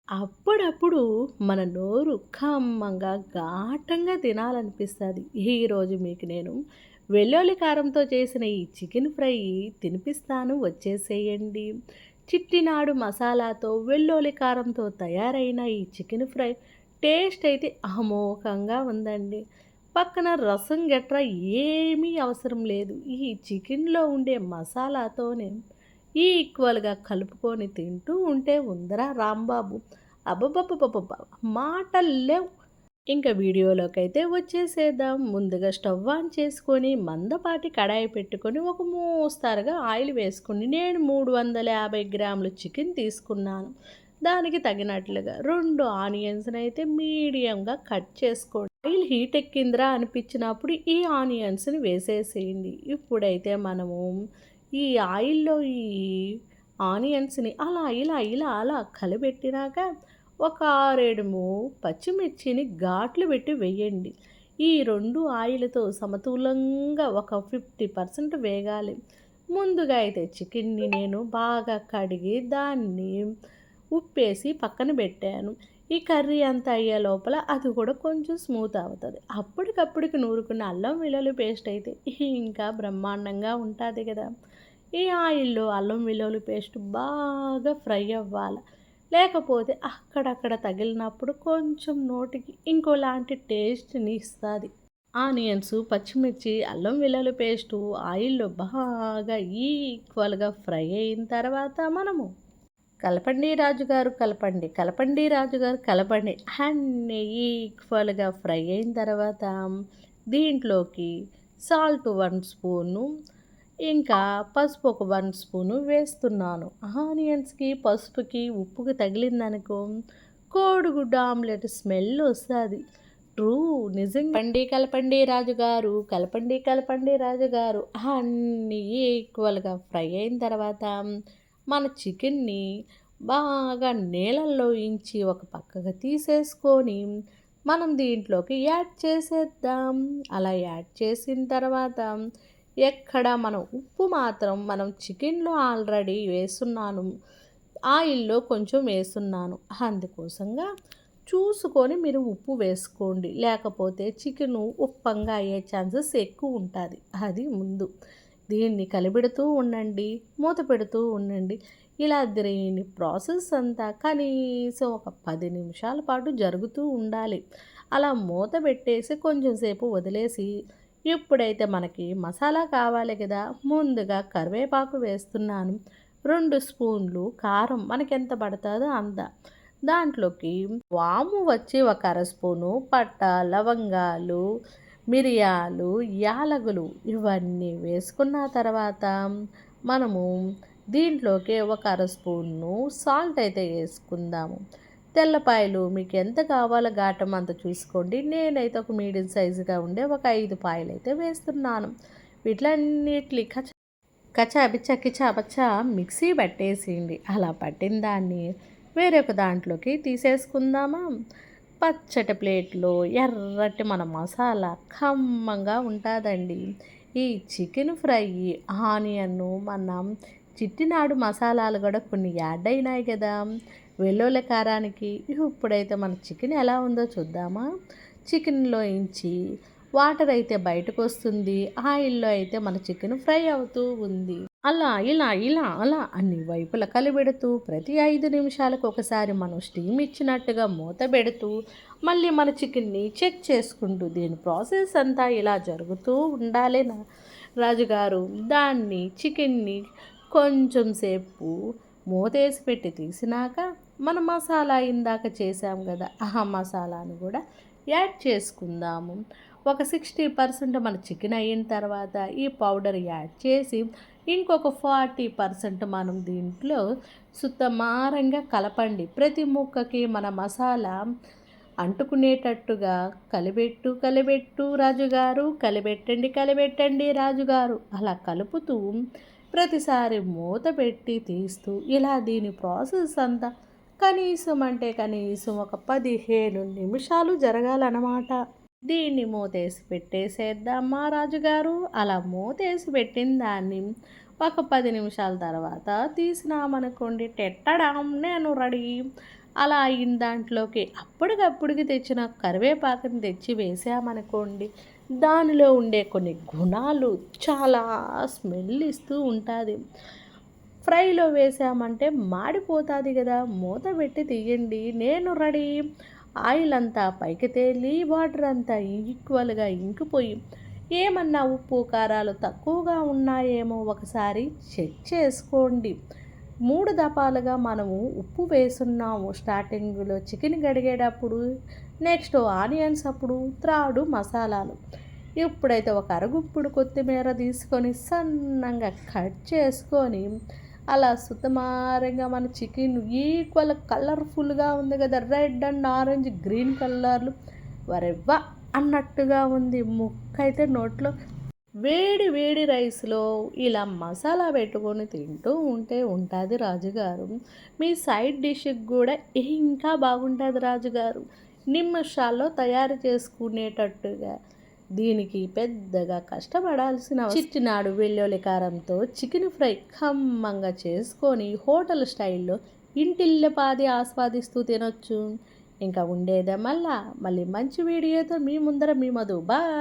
అప్పుడప్పుడు మన నోరు కమ్మంగా, ఘాటంగా తినాలనిపిస్తది. ఈరోజు మీకు నేను వెల్లుల్లి కారంతో చేసిన ఈ చికెన్ ఫ్రై తినిపిస్తాను వచ్చేసేయండి. చిట్టినాడు మసాలాతో, వెల్లుల్లి కారంతో తయారైన ఈ చికెన్ ఫ్రై టేస్ట్ అయితే అమోఘంగా ఉందండి. పక్కన రసం గట్రా ఏమీ అవసరం లేదు. ఈ చికెన్‌లో ఉండే మసాలాతోనే ఈక్వల్‌గా కలుపుకొని తింటూ ఉంటే ఉందిరా రాంబాబు! అబ్బబ్బబ్బబ్బబ్బా! మాటల్లేవు. ఇంక వీడియోలోకైతే వచ్చేసేద్దాం. ముందుగా స్టవ్ ఆన్ చేసుకొని, మందపాటి కడాయి పెట్టుకొని, ఒక మోస్తరుగా ఆయిల్ వేసుకొని, నేను 350 గ్రాములు చికెన్ తీసుకున్నాను. దానికి తగినట్లుగా 2 ఆనియన్స్‌నైతే మీడియంగా కట్ చేసుకోండి. ఆయిల్ హీట్ ఎక్కిందిరా అనిపించినప్పుడు ఈ ఆనియన్స్‌ని వేసేసేయండి. ఇప్పుడైతే మనము ఈ ఆయిల్‌లో ఈ ఆనియన్స్‌ని అలా కలబెట్టినాక ఒక 6, 7 పచ్చిమిర్చిని ఘాట్లు పెట్టి వేయండి. ఈ 2 ఆయిల్‌తో సమతూలంగా ఒక 50% వేగాలి. ముందుగా అయితే చికెన్‌ని నేను బాగా కడిగి దాన్ని ఉప్పేసి పక్కన పెట్టాను. ఈ కర్రీ అంతా అయ్యే లోపల అది కూడా కొంచెం స్మూత్ అవుతది. అప్పటికప్పటికి నూరుకున్న అల్లం వెల్లుల్లి పేస్ట్ అయితే ఇంకా బ్రహ్మాండంగా ఉంటాది కదా! ఈ ఆయిల్‌లో అల్లం వెల్లుల్లి పేస్ట్ బాగా ఫ్రై అవ్వాల. లేకపోతే అక్కడక్కడ తగిలినప్పుడు కొంచెం నోటికి ఇంకోలాంటి టేస్ట్‌ని ఇస్తది. ఆనియన్స్, పచ్చిమిర్చి, అల్లం వెల్లుల్లి పేస్టు ఆయిల్‌లో బాగా ఈక్వల్‌గా ఫ్రై అయిన తర్వాత మనము కలపండి రాజుగారు కలపండి, కలపండి రాజుగారు కలపండి అన్నీ ఈక్వల్‌గా ఫ్రై అయిన తర్వాత దీంట్లోకి సాల్ట్ 1 స్పూను, ఇంకా పసుపు ఒక 1 స్పూను వేస్తున్నాను. ఆనియన్స్‌కి, పసుపుకి, ఉప్పుకి తగిలిందనుకో కోడిగుడ్డు ఆమ్లెట్ స్మెల్ వస్తది. ట్రూ నిజంగా కలపండి కలపండి రాజుగారు, కలపండి కలపండి రాజుగారు అన్నీ ఈక్వల్‌గా ఫ్రై అయిన తర్వాత మన చికెన్‌ని బాగా నీళ్ళల్లో ఇంచి ఒక పక్కకు తీసేసుకొని మనం దీంట్లోకి యాడ్ చేసేద్దాం. అలా యాడ్ చేసిన తర్వాత ఎక్కడ మనం ఉప్పు మాత్రం మనం చికెన్‌లో ఆల్రెడీ వేసున్నాను. ఆయిల్‌లో కొంచెం వేసున్నాను. అందుకోసంగా చూసుకొని మీరు ఉప్పు వేసుకోండి. లేకపోతే చికెను ఉప్పంగా అయ్యే ఛాన్సెస్ ఎక్కువ ఉంటాది. అది ముందు. దీన్ని కలిపెడుతూ ఉండండి. మూత పెడుతూ ఉండండి. ఇలా దీని ప్రాసెస్ అంతా కనీసం ఒక 10 నిమిషాల పాటు జరుగుతూ ఉండాలి. అలా మూత పెట్టేసి కొంచెం సేపు వదిలేసి ఇప్పుడైతే మనకి మసాలా కావాలి కదా! ముందుగా కరివేపాకు వేస్తున్నాను. 2 స్పూన్లు కారం మనకెంత పడతాదో అంత. దాంట్లోకి వాము వచ్చి ఒక అర స్పూను, పట్ట, లవంగాలు, మిరియాలు, యాలకులు ఇవన్నీ వేసుకున్న తర్వాత మనము దీంట్లోకి ఒక అర స్పూను సాల్ట్ అయితే వేసుకుందాము. తెల్లపాయలు మీకు ఎంత కావాలో ఘాటం అంత చూసుకోండి. నేనైతే ఒక మీడియం సైజుగా ఉండే ఒక 5 పాయలైతే వేస్తున్నాను. వీటిలన్నిటిని కచాపిచ్చా కిచాపచ్చా మిక్సీ పట్టేసేయండి. అలా పట్టిన దాన్ని వేరొక దాంట్లోకి తీసేసుకుందామా. పచ్చటి ప్లేట్లో ఎర్రటి మన మసాలా కమ్మంగా ఉంటుందండి. ఈ చికెన్ ఫ్రై, ఆనియన్ను మనం చిట్టినాడు మసాలాలు కూడా కొన్ని యాడ్ అయినాయి కదా వెల్లుల్లి కారానికి. ఇప్పుడైతే మన చికెన్ ఎలా ఉందో చూద్దామా. చికెన్లో ఇంచి వాటర్ అయితే బయటకు వస్తుంది. ఆయిల్‌లో అయితే మన చికెన్ ఫ్రై అవుతూ ఉంది. అలా అన్ని వైపులా కలిపెడుతూ ప్రతి 5 నిమిషాలకు ఒకసారి మనం స్టీమ్ ఇచ్చినట్టుగా మూత పెడుతూ మళ్ళీ మన చికెన్‌ని చెక్ చేసుకుంటూ దీని ప్రాసెస్ అంతా ఇలా జరుగుతూ ఉండాలి రాజుగారు. దాన్ని చికెన్‌ని కొంచెం సేపు మూతేసి పెట్టి తీసినాక మన మసాలా ఇందాక చేసాం కదా! ఆ మసాలాను కూడా యాడ్ చేసుకుందాము. ఒక 60% మన చికెన్ అయిన తర్వాత ఈ పౌడర్ యాడ్ చేసి ఇంకొక 40% మనం దీంట్లో సుత్తమారంగా కలపండి. ప్రతి ముక్కకి మన మసాలా అంటుకునేటట్టుగా కలిబెట్టు రాజుగారు, కలిబెట్టండి రాజుగారు అలా కలుపుతూ ప్రతిసారి మూత పెట్టి తీస్తూ ఇలా దీని ప్రాసెస్ అంతా కనీసం ఒక 15 నిమిషాలు జరగాలన్నమాట. దీన్ని మూతేసి పెట్టేసేద్దామా రాజుగారు. అలా మూతేసి పెట్టిన దాన్ని ఒక 10 నిమిషాల తర్వాత తీసినామనుకోండి, టెట్టడాం నేను రెడీ. అలా అయిన దాంట్లోకి అప్పటికప్పుడుకి తెచ్చిన కరివేపాకుని తెచ్చి వేసామనుకోండి, దానిలో ఉండే కొన్ని గుణాలు చాలా స్మెల్ ఇస్తూ ఉంటుంది. ఫ్రైలో వేసామంటే మాడిపోతుంది కదా, మూత పెట్టి తీయండి, నేను రెడీ. ఆయిల్ అంతా పైకి తేలి వాటర్ అంతా ఈక్వల్గా ఇంకిపోయి ఏమన్నా ఉప్పు కారాలు తక్కువగా ఉన్నాయేమో ఒకసారి చెక్ చేసుకోండి. 3 దఫాలుగా మనము ఉప్పు వేసున్నాము. స్టార్టింగ్లో చికెన్ కడిగేటప్పుడు, నెక్స్ట్ ఆనియన్స్ అప్పుడు, త్రాడు మసాలాలు. ఇప్పుడైతే ఒక అరగుప్పుడు కొత్తిమీర తీసుకొని సన్నంగా కట్ చేసుకొని అలా సుతమారంగా మన చికెన్ ఈక్వల్ కలర్ఫుల్గా ఉంది కదా, రెడ్ అండ్ ఆరెంజ్ గ్రీన్ కలర్లు వరెవ్వ అన్నట్టుగా ఉంది. ముక్కైతే నోట్లో వేడి వేడి రైస్లో ఇలా మసాలా పెట్టుకొని తింటూ ఉంటే ఉంటుంది రాజుగారు. మీ సైడ్ డిష్కి కూడా ఇంకా బాగుంటుంది రాజుగారు. నిమిషాల్లో తయారు చేసుకునేటట్టుగా. దీనికి పెద్దగా కష్టపడాల్సిన చిట్టినాడు వెల్లుల్లి కారంతో చికెన్ ఫ్రై ఖమ్మంగా చేసుకొని హోటల్ స్టైల్లో ఇంటిల్లిపాది ఆస్వాదిస్తూ తినొచ్చు. ఇంకా ఉండేదే మళ్ళీ మంచి వీడియోతో మీ ముందర మీ మధు. బాయ్.